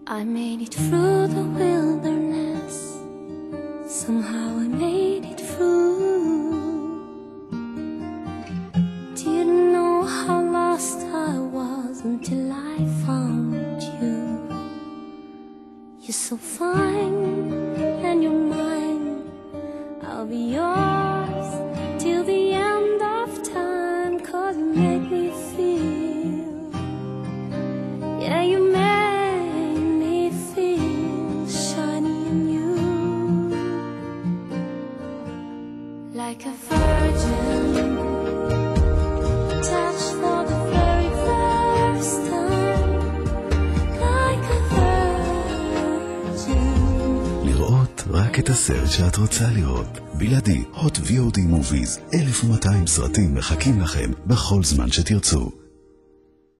I made it through the wilderness. Somehow I made it through. Didn't know how lost I was until I found you. You're so fine and you're mine. I'll be yours till the end of time. 'Cause you make me feel, yeah, you make me feel shiny and new, like a virgin, touched for the very first time, like a virgin. לראות רק את הסרט שאת רוצה לראות. בלעדי, Hot VOD Movies, 1200 סרטים מחכים לכם בכל זמן שתרצו.